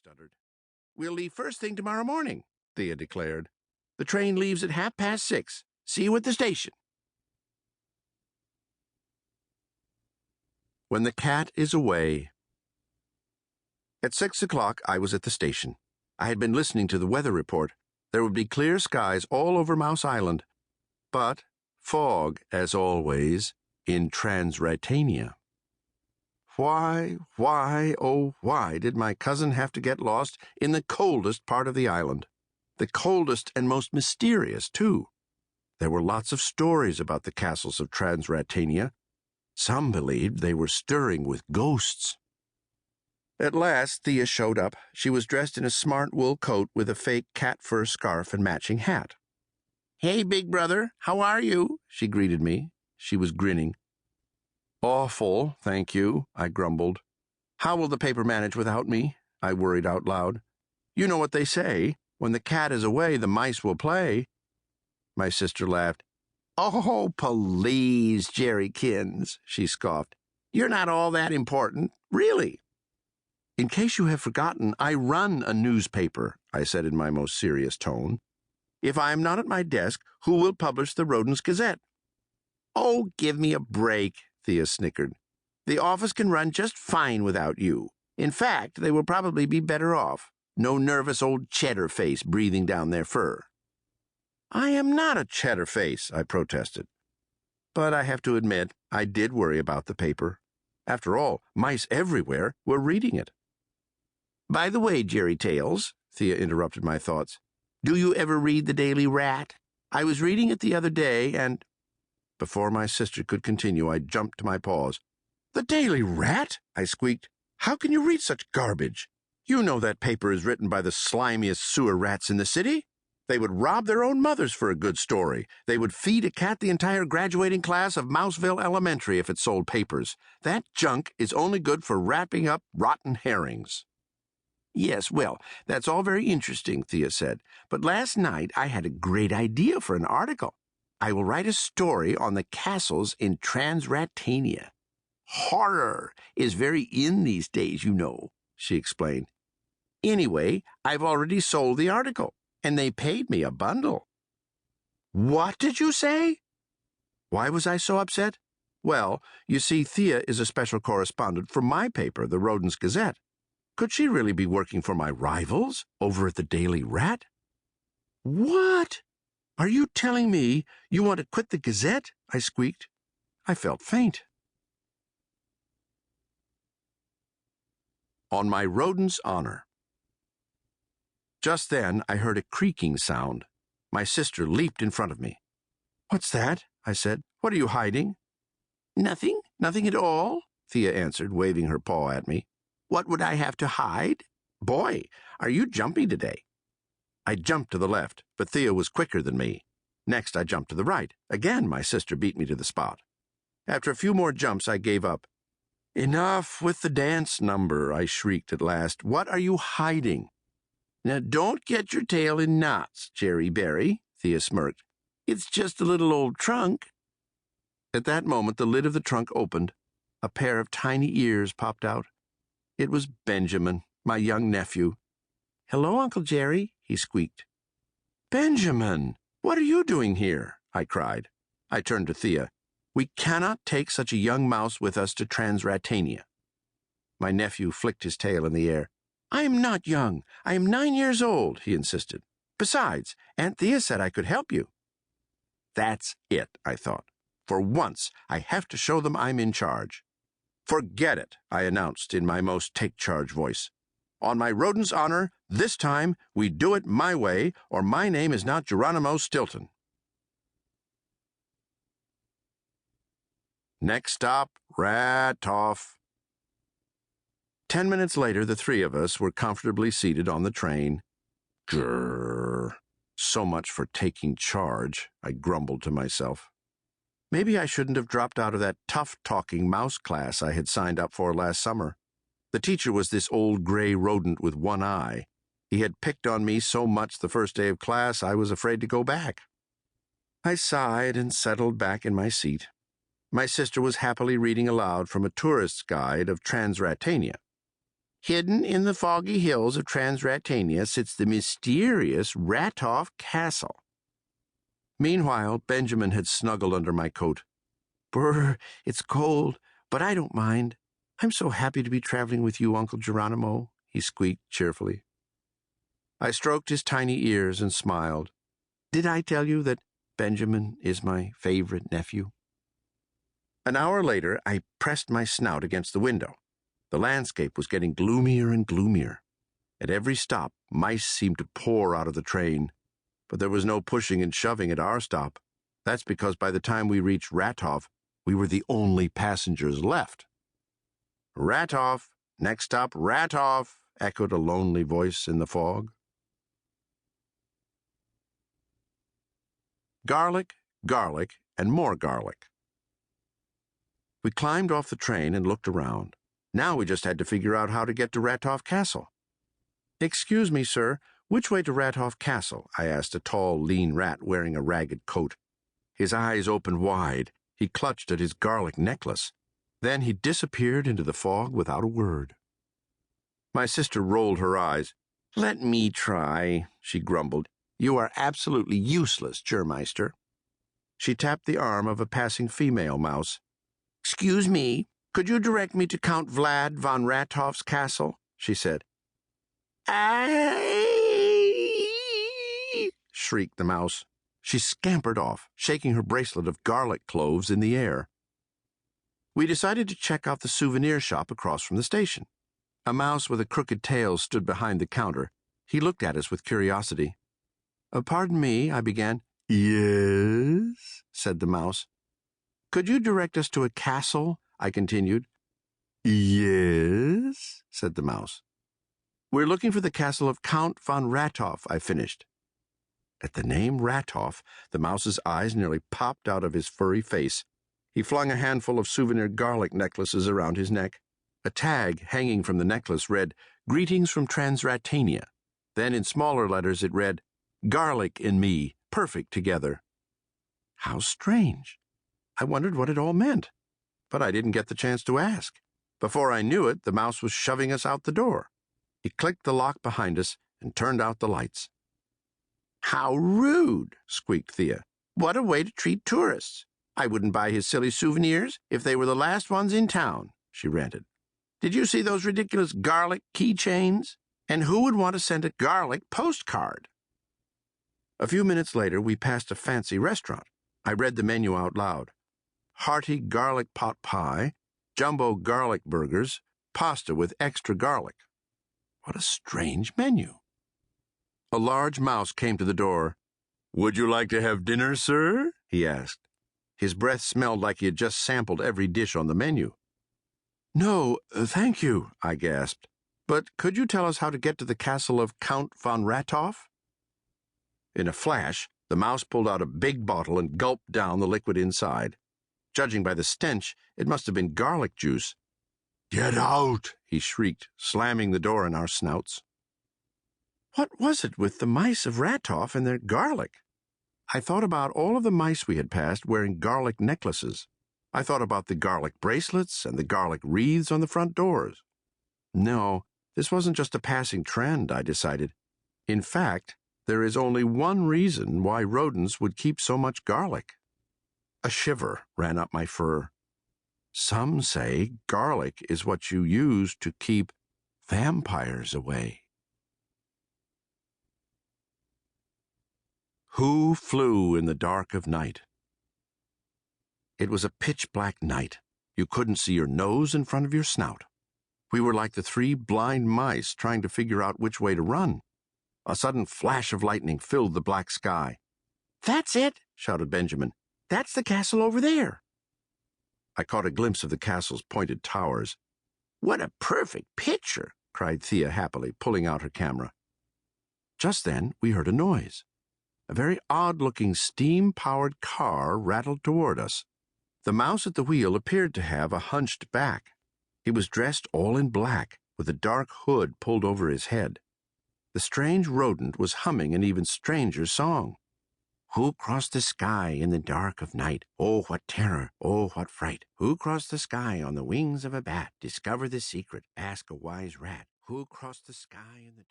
stuttered. "We'll leave first thing tomorrow morning," Thea declared. "The train leaves at 6:30. See you at the station." When the cat is away. At 6 o'clock, I was at the station. I had been listening to the weather report. There would be clear skies all over Mouse Island, but fog, as always, in Transratania. Why, oh why did my cousin have to get lost in the coldest part of the island? The coldest and most mysterious, too. There were lots of stories about the castles of Transratania. Some believed they were stirring with ghosts. At last, Thea showed up. She was dressed in a smart wool coat with a fake cat fur scarf and matching hat. "Hey, big brother, how are you?" she greeted me. She was grinning. "Awful, thank you," I grumbled. "How will the paper manage without me?" I worried out loud. "You know what they say. When the cat is away, the mice will play." My sister laughed. "Oh, please, Jerrykins," she scoffed. "You're not all that important, really." "In case you have forgotten, I run a newspaper," I said in my most serious tone. "If I am not at my desk, who will publish the Rodents Gazette?" "Oh, give me a break," Thea snickered. "The office can run just fine without you. In fact, they will probably be better off. No nervous old Cheddarface breathing down their fur." "I am not a Cheddarface," I protested. But I have to admit, I did worry about the paper. After all, mice everywhere were reading it. "By the way, Jerry Tales," Thea interrupted my thoughts, "do you ever read the Daily Rat? I was reading it the other day, and—" Before my sister could continue, I jumped to my paws. "The Daily Rat?" I squeaked. "How can you read such garbage? You know that paper is written by the slimiest sewer rats in the city. They would rob their own mothers for a good story. They would feed a cat the entire graduating class of Mouseville Elementary if it sold papers. That junk is only good for wrapping up rotten herrings." "Yes, well, that's all very interesting," Thea said. "But last night I had a great idea for an article. I will write a story on the castles in Transratania. Horror is very in these days, you know," she explained. "Anyway, I've already sold the article, and they paid me a bundle." "What did you say?" Why was I so upset? Well, you see, Thea is a special correspondent for my paper, the Rodents Gazette. Could she really be working for my rivals over at the Daily Rat? "What? Are you telling me you want to quit the Gazette?" I squeaked. I felt faint. On my rodent's honor. Just then, I heard a creaking sound. My sister leaped in front of me. "What's that?" I said. "What are you hiding?" "Nothing, nothing at all," Thea answered, waving her paw at me. "What would I have to hide? Boy, are you jumpy today." I jumped to the left, but Thea was quicker than me. Next, I jumped to the right. Again, my sister beat me to the spot. After a few more jumps, I gave up. "Enough with the dance number," I shrieked at last. "What are you hiding?" "Now, don't get your tail in knots, Jerry Berry," Thea smirked. "It's just a little old trunk." At that moment, the lid of the trunk opened. A pair of tiny ears popped out. It was Benjamin, my young nephew. "Hello, Uncle Jerry," he squeaked. "Benjamin, what are you doing here?" I cried. I turned to Thea. "We cannot take such a young mouse with us to Transratania." My nephew flicked his tail in the air. "I am not young. I am 9 years old," he insisted. "Besides, Aunt Thea said I could help you." That's it, I thought. For once, I have to show them I'm in charge. "Forget it," I announced in my most take-charge voice. "On my rodent's honor, this time we do it my way, or my name is not Geronimo Stilton." Next stop, Rat-off. 10 minutes later, the three of us were comfortably seated on the train. Grrr. So much for taking charge, I grumbled to myself. Maybe I shouldn't have dropped out of that tough-talking mouse class I had signed up for last summer. The teacher was this old gray rodent with one eye. He had picked on me so much the first day of class I was afraid to go back. I sighed and settled back in my seat. My sister was happily reading aloud from a tourist's guide of Transratania. Hidden in the foggy hills of Transratania sits the mysterious Rathoff Castle. Meanwhile, Benjamin had snuggled under my coat. Brr, it's cold, but I don't mind. I'm so happy to be traveling with you, Uncle Geronimo, he squeaked cheerfully. I stroked his tiny ears and smiled. Did I tell you that Benjamin is my favorite nephew? An hour later, I pressed my snout against the window. The landscape was getting gloomier and gloomier. At every stop, mice seemed to pour out of the train. But there was no pushing and shoving at our stop. That's because by the time we reached Rathoff, we were the only passengers left. Rathoff, next stop, Rathoff, echoed a lonely voice in the fog. Garlic, garlic, and more garlic. We climbed off the train and looked around. Now we just had to figure out how to get to Rathoff Castle. Excuse me, sir, which way to Rathoff Castle? I asked a tall, lean rat wearing a ragged coat. His eyes opened wide. He clutched at his garlic necklace. Then he disappeared into the fog without a word. My sister rolled her eyes. Let me try, she grumbled. You are absolutely useless, Germeister. She tapped the arm of a passing female mouse. Excuse me, could you direct me to Count Vlad von Rathoff's castle? She said. Aye! Shrieked the mouse. She scampered off, shaking her bracelet of garlic cloves in the air. We decided to check out the souvenir shop across from the station. A mouse with a crooked tail stood behind the counter. He looked at us with curiosity. Pardon me, I began. Yes, said the mouse. Could you direct us to a castle? I continued. Yes, said the mouse. We're looking for the castle of Count von Rathoff, I finished. At the name Rathoff, the mouse's eyes nearly popped out of his furry face. He flung a handful of souvenir garlic necklaces around his neck. A tag hanging from the necklace read, Greetings from Transratania. Then in smaller letters it read, Garlic in me, perfect together. How strange. I wondered what it all meant, but I didn't get the chance to ask. Before I knew it, the mouse was shoving us out the door. He clicked the lock behind us and turned out the lights. How rude, squeaked Thea. What a way to treat tourists. I wouldn't buy his silly souvenirs if they were the last ones in town, she ranted. Did you see those ridiculous garlic keychains? And who would want to send a garlic postcard? A few minutes later, we passed a fancy restaurant. I read the menu out loud. Hearty garlic pot pie, jumbo garlic burgers, pasta with extra garlic. What a strange menu. A large mouse came to the door. Would you like to have dinner, sir? He asked. His breath smelled like he had just sampled every dish on the menu. No, thank you, I gasped. But could you tell us how to get to the castle of Count von Rathoff? In a flash, the mouse pulled out a big bottle and gulped down the liquid inside. Judging by the stench, it must have been garlic juice. Get out, he shrieked, slamming the door in our snouts. What was it with the mice of Rathoff and their garlic? I thought about all of the mice we had passed wearing garlic necklaces. I thought about the garlic bracelets and the garlic wreaths on the front doors. No, this wasn't just a passing trend, I decided. In fact, there is only one reason why rodents would keep so much garlic. A shiver ran up my fur. Some say garlic is what you use to keep vampires away. Who flew in the dark of night? It was a pitch-black night. You couldn't see your nose in front of your snout. We were like the three blind mice trying to figure out which way to run. A sudden flash of lightning filled the black sky. That's it, shouted Benjamin. That's the castle over there. I caught a glimpse of the castle's pointed towers. What a perfect picture, cried Thea happily, pulling out her camera. Just then, we heard a noise. A very odd-looking steam-powered car rattled toward us. The mouse at the wheel appeared to have a hunched back. He was dressed all in black, with a dark hood pulled over his head. The strange rodent was humming an even stranger song. Who crossed the sky in the dark of night? Oh, what terror! Oh, what fright! Who crossed the sky on the wings of a bat? Discover the secret. Ask a wise rat. Who crossed the sky in the